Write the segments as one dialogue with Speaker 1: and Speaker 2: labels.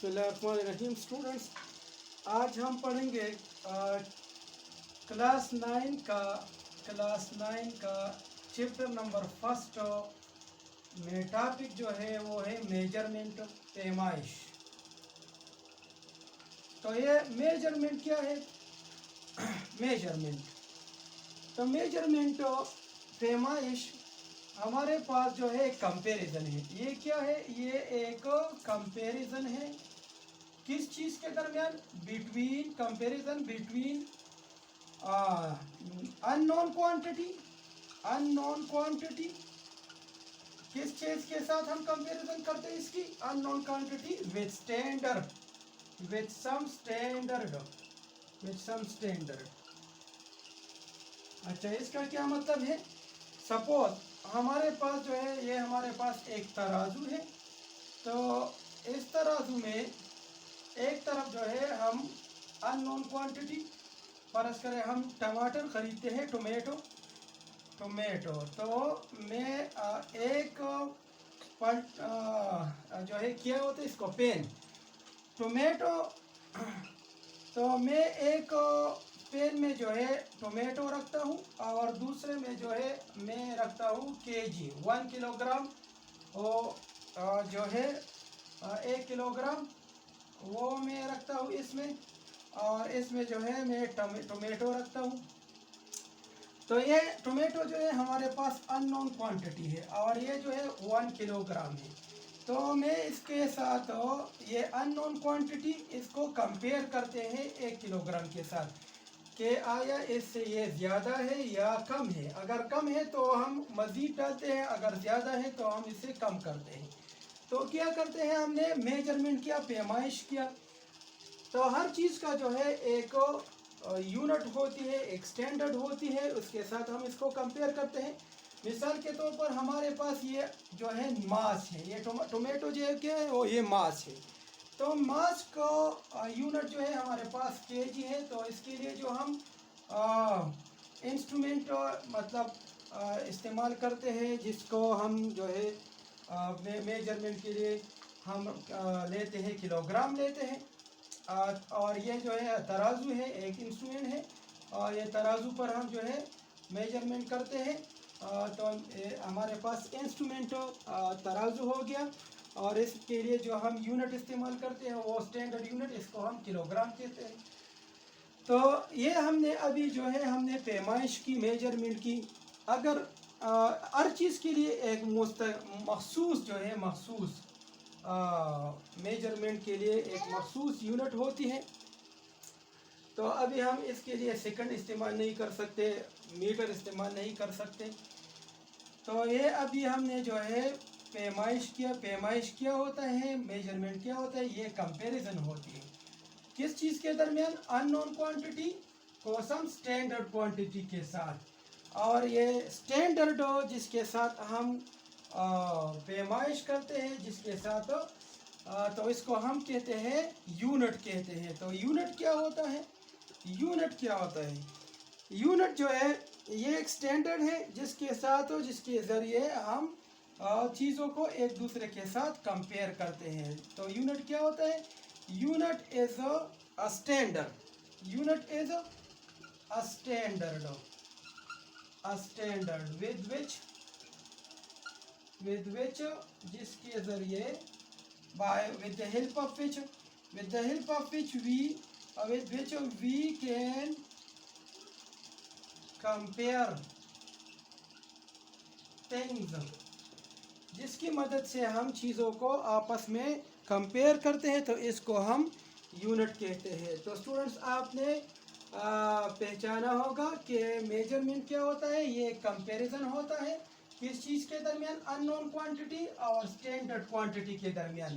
Speaker 1: बिस्मिल्लाहिर्रहमानिर्रहीम। स्टूडेंट्स, आज हम पढ़ेंगे क्लास 9 का चैप्टर नंबर फर्स्ट में टॉपिक जो है वो है मेजरमेंट, पैमाइश। तो ये मेजरमेंट क्या है? मेजरमेंट तो मेजरमेंट पैमाइश हमारे पास जो है कंपैरिजन है। ये क्या है? ये एक कंपैरिजन है। किस चीज़ के दरमियान? Between, comparison between unknown quantity. Unknown quantity किस चीज़ के साथ हम कंपैरिजन करते हैं इसकी? Unknown quantity with standard, with some standard, with some standard. अच्छा, इसका क्या मतलब है? सपोज हमारे पास जो है, ये हमारे पास एक तराजू है। तो इस तराजू में एक तरफ जो है हम अननोन क्वांटिटी, फर्ज करें हम टमाटर ख़रीदते हैं, टोमेटो। तो मैं एक पल जो है क्या होता है इसको, पेन, टोमेटो। तो मैं एक पेन में जो है टोमेटो रखता हूँ और दूसरे में जो है मैं रखता हूँ केजी, 1 किलोग्राम। वो जो है 1 किलोग्राम वो मैं रखता हूँ इसमें, और इसमें जो है मैं टोमेटो रखता हूँ। तो ये टोमेटो जो है हमारे पास अननोन क्वांटिटी है और ये जो है 1 किलोग्राम है। तो मैं इसके साथ ये अननोन क्वांटिटी इसको कंपेयर करते हैं 1 किलोग्राम के साथ कि आया इससे ये ज़्यादा है या कम है। अगर कम है तो हम मज़ीद डालते हैं, अगर ज़्यादा है तो हम इसे कम करते हैं। तो क्या करते हैं, हमने मेजरमेंट किया, पैमाइश किया। तो हर चीज़ का जो है एक यूनिट होती है, एक स्टैंडर्ड होती है, उसके साथ हम इसको कंपेयर करते हैं। मिसाल के तौर पर हमारे पास ये जो है मास है, ये टोमेटो जो है क्या है, वो ये मास है। तो मास को यूनिट जो है हमारे पास केजी है। तो इसके लिए जो हम इंस्ट्रूमेंट मतलब इस्तेमाल करते हैं, जिसको हम जो है मेजरमेंट के लिए हम लेते हैं, किलोग्राम लेते हैं। और ये जो है तराजू है, एक इंस्ट्रूमेंट है, और ये तराजू पर हम जो है मेजरमेंट करते हैं। तो हमारे पास इंस्ट्रूमेंट तराजू हो गया, और इसके लिए जो हम यूनिट इस्तेमाल करते हैं वो स्टैंडर्ड यूनिट, इसको हम किलोग्राम कहते हैं। तो ये हमने अभी जो है हमने पैमाइश की, मेजरमेंट की। अगर हर चीज़ के लिए एक मखसूस जो है, मखसूस मेजरमेंट के लिए एक मखसूस यूनिट होती है। तो अभी हम इसके लिए सेकंड इस्तेमाल नहीं कर सकते, मीटर इस्तेमाल नहीं कर सकते। तो ये अभी हमने जो है पैमाइश किया। पैमाइश क्या होता है, मेजरमेंट क्या होता है? ये कंपैरिजन होती है किस चीज़ के दरमियान? अननोन क्वांटिटी को सम स्टैंडर्ड क्वांटिटी के साथ। और ये स्टैंडर्ड जिसके साथ हम पैमाइश करते हैं, जिसके साथ तो इसको हम कहते हैं यूनिट कहते हैं। तो यूनिट क्या होता है? यूनिट क्या होता है? यूनिट जो है ये एक स्टैंडर्ड है जिसके साथ, जिसके ज़रिए हम चीज़ों को एक दूसरे के साथ कंपेयर करते हैं। तो यूनिट क्या होता है? Unit is a standard. Unit is a standard, a standard with which जिसके ज़रिए with the help of which we can compare things, जिसकी मदद से हम चीज़ों को आपस में कंपेयर करते हैं। तो इसको हम यूनिट कहते हैं। तो स्टूडेंट्स, आपने पहचाना होगा कि मेजरमेंट क्या होता है। ये कंपैरिजन होता है किस चीज़ के दरमियान? अननोन क्वांटिटी और स्टैंडर्ड क्वांटिटी के दरमियान।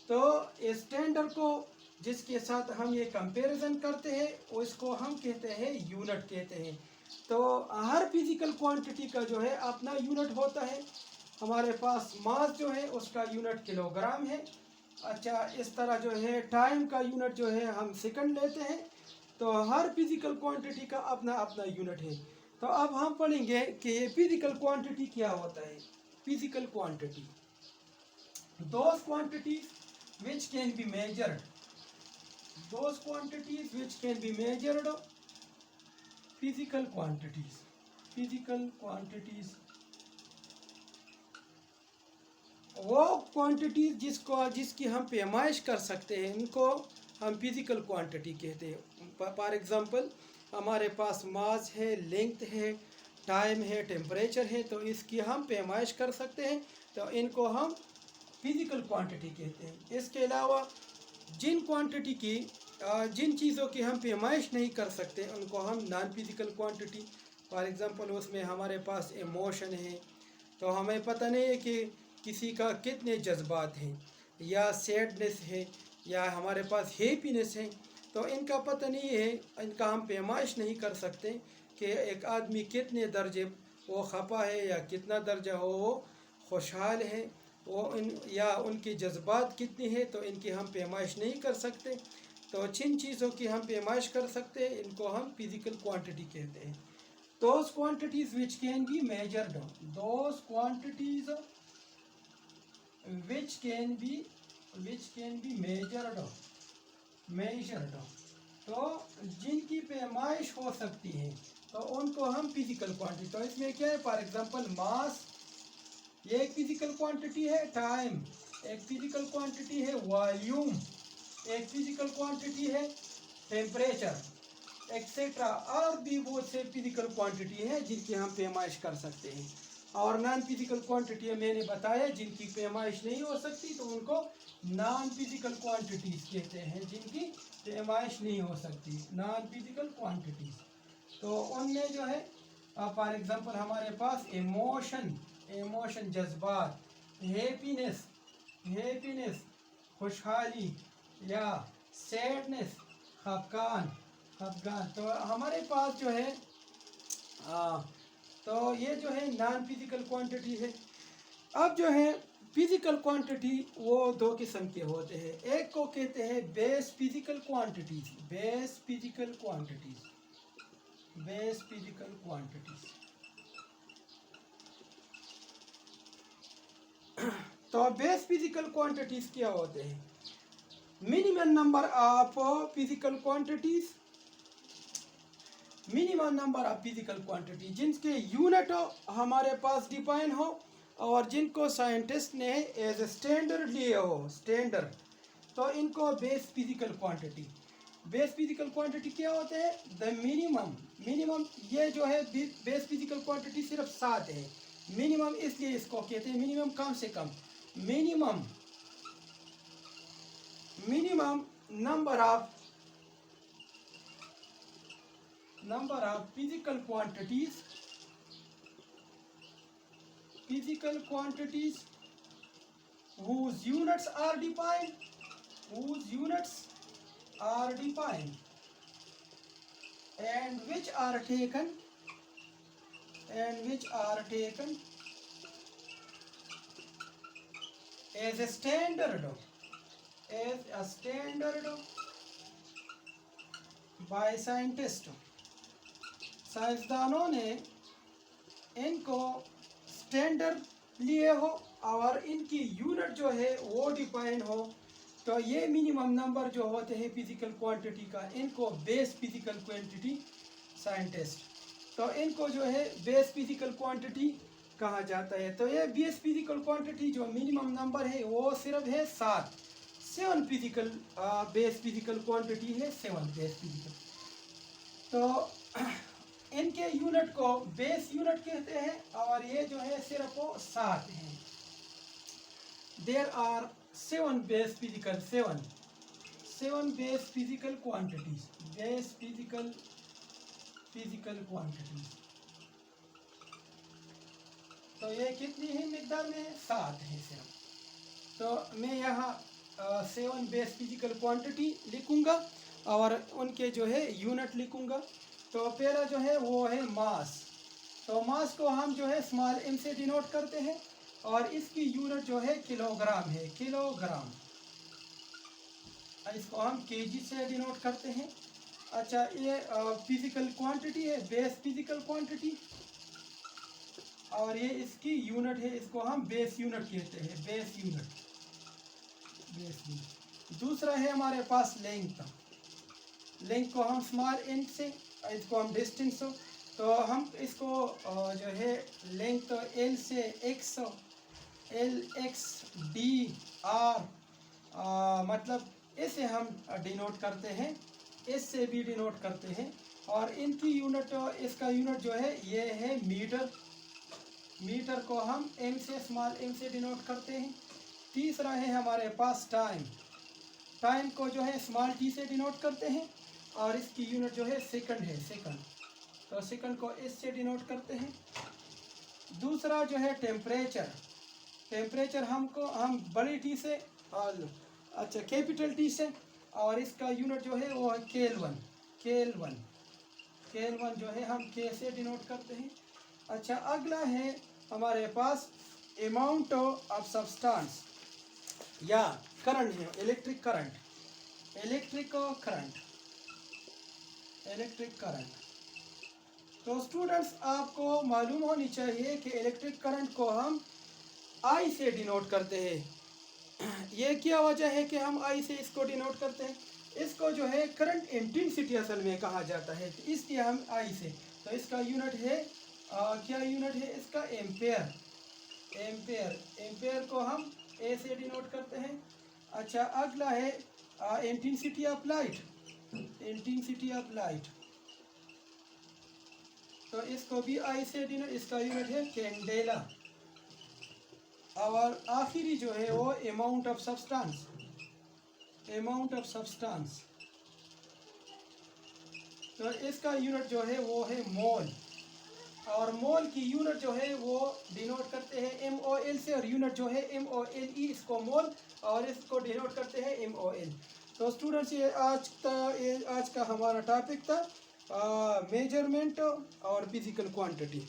Speaker 1: तो स्टैंडर्ड को जिसके साथ हम ये कंपैरिजन करते हैं उसको हम कहते हैं यूनिट कहते हैं। तो हर फिजिकल क्वांटिटी का जो है अपना यूनिट होता है। हमारे पास मास जो है उसका यूनिट किलोग्राम है। अच्छा, इस तरह जो है टाइम का यूनिट जो है हम सेकंड लेते हैं। तो हर फिजिकल क्वांटिटी का अपना अपना यूनिट है। तो अब हम पढ़ेंगे कि ये फिजिकल क्वांटिटी क्या होता है। Physical quantity, those quantities which can be measured, those quantities which can be measured, physical quantities, वो क्वांटिटीज जिसकी हम पैमाइश कर सकते हैं इनको हम फिजिकल क्वांटिटी कहते हैं। फॉर एग्जांपल हमारे पास मास है, लेंथ है, टाइम है, टेम्परेचर है, तो इसकी हम पैमाइश कर सकते हैं, तो इनको हम फिजिकल क्वांटिटी कहते हैं। इसके अलावा जिन चीज़ों की हम पैमाइश नहीं कर सकते उनको हम non physical quantity, for example उसमें हमारे पास इमोशन है, तो हमें पता नहीं है कि किसी का कितने जज्बात हैं, या सैडनेस है, या हमारे पास हैप्पीनेस है, तो इनका पता नहीं है, इनका हम पैमाइश नहीं कर सकते कि एक आदमी कितने दर्जे वो खफा है या कितना दर्जा वो खुशहाल है, या उनके जज्बात कितने हैं, तो इनकी हम पैमाइश नहीं कर सकते। तो जिन चीज़ों की हम पैमाइश कर सकते हैं इनको हम फिजिकल क्वांटिटी कहते हैं। Those quantities which can be measured, those quantities which can be measured, तो जिनकी पैमाइश हो सकती है तो उनको हम फिजिकल क्वांटिटी, तो इसमें क्या है, फॉर एग्जांपल मास ये एक फिजिकल क्वांटिटी है, टाइम एक फिजिकल क्वांटिटी है, वॉल्यूम एक फिजिकल क्वांटिटी है, टेम्परेचर एक्सेट्रा, और भी बहुत से फिजिकल क्वांटिटी है जिनकी हम पैमाइश कर सकते हैं। और नॉन फिजिकल क्वांटिटी मैंने बताया जिनकी पैमाइश नहीं हो सकती, तो उनको नॉन फिजिकल क्वांटिटीज कहते हैं, जिनकी पैमाइश नहीं हो सकती, नॉन फिजिकल क्वांटिटीज। तो उनमें जो है फॉर एग्जांपल हमारे पास इमोशन जज्बात, हैप्पीनेस खुशहाली, या सैडनेस खफगान, तो हमारे पास जो है तो ये जो है नॉन फिजिकल क्वांटिटी है। अब जो है फिजिकल क्वांटिटी वो दो किस्म के होते हैं, एक को कहते हैं बेस फिजिकल क्वांटिटीज, तो बेस फिजिकल क्वांटिटीज क्या होते हैं, minimum number of physical quantity जिनके यूनिट हमारे पास डिफाइन हो और जिनको साइंटिस्ट ने एज ए स्टैंडर्ड लिए हो, तो इनको बेस फिजिकल क्वांटिटी क्या होते हैं, द मिनिमम ये जो है बेस फिजिकल क्वांटिटी सिर्फ 7 है, मिनिमम इसलिए इसको कहते हैं मिनिमम, कम से कम minimum number of physical quantities whose units are defined and which are taken as a standard by scientists। साइंसदानों ने इनको स्टैंडर्ड लिए हो और इनकी यूनिट जो है वो डिफाइन हो, तो ये मिनिमम नंबर जो होते हैं फिजिकल क्वांटिटी का, इनको बेस फिजिकल क्वांटिटी साइंटिस्ट, तो इनको जो है बेस फिजिकल क्वांटिटी कहा जाता है। तो ये बेस फिजिकल क्वांटिटी जो मिनिमम नंबर है वो सिर्फ है 7 फिजिकल बेस फिजिकल क्वांटिटी है, 7 बेस फिजिकल। तो इनके यूनिट को बेस यूनिट कहते हैं और ये जो है सिर्फ वो 7 हैं। There are 7 base physical quantities, base physical quantities. तो ये कितनी ही मिकदार में है, 7 है सिर्फ। तो मैं यहाँ 7 बेस फिजिकल क्वांटिटी लिखूंगा और उनके जो है यूनिट लिखूंगा। तो पहला जो है वो है मास, तो मास को हम जो है स्मॉल m से डिनोट करते हैं और इसकी यूनिट जो है किलोग्राम है, इसको हम केजी से डिनोट करते हैं। अच्छा, ये फिजिकल क्वांटिटी है, बेस फिजिकल क्वांटिटी, और ये इसकी यूनिट है, इसको हम बेस यूनिट कहते हैं, दूसरा है हमारे पास लेंथ। लेंथ को हम स्मॉल एन से, इसको हम डिस्टेंस, तो हम इसको जो है लेंथ एल से x, L x D R, मतलब ऐसे हम डिनोट करते हैं, एस से भी डिनोट करते हैं। और इनकी यूनिट, इसका यूनिट जो है ये है मीटर। मीटर को हम एम से, स्मॉल एम से डिनोट करते हैं। तीसरा है हमारे पास टाइम। टाइम को जो है स्मॉल टी से डिनोट करते हैं और इसकी यूनिट जो है सेकंड है, सेकंड, तो सेकंड को एस से डिनोट करते हैं। दूसरा जो है टेम्परेचर। टेम्परेचर हम बड़ी टी से और अच्छा कैपिटल टी से, और इसका यूनिट जो है वो है केल्विन। केल्विन, केल्विन जो है हम के से डिनोट करते हैं। अच्छा, अगला है हमारे पास अमाउंट ऑफ सब्सटेंस या करंट है, electric current. Electric current, electric current. तो स्टूडेंट्स आपको मालूम होनी चाहिए कि इलेक्ट्रिक करंट को हम आई से डिनोट करते हैं। ये क्या वजह है कि हम आई से इसको डिनोट करते हैं? इसको जो है करंट इंटेंसिटी असल में कहा जाता है, तो इसलिए हम आई से, तो इसका यूनिट है क्या यूनिट है इसका? एम्पेयर। एम्पेयर, एम्पेयर को हम ए से डिनोट करते हैं। अच्छा, अगला है intensity of light. Intensity of light, तो इसको भी आई से डिनोट, इसका यूनिट है कैंडेला। और आखिरी जो है वो amount of substance. Amount of substance, तो इसका यूनिट जो है वो है मोल। और मोल की यूनिट जो है वो डिनोट करते हैं एम ओ एल से, और यूनिट जो है एम ओ एल ई, इसको मोल, और इसको डिनोट करते हैं एम ओ एल। तो स्टूडेंट्स ये आज का हमारा टॉपिक था मेजरमेंट और फिजिकल क्वांटिटी।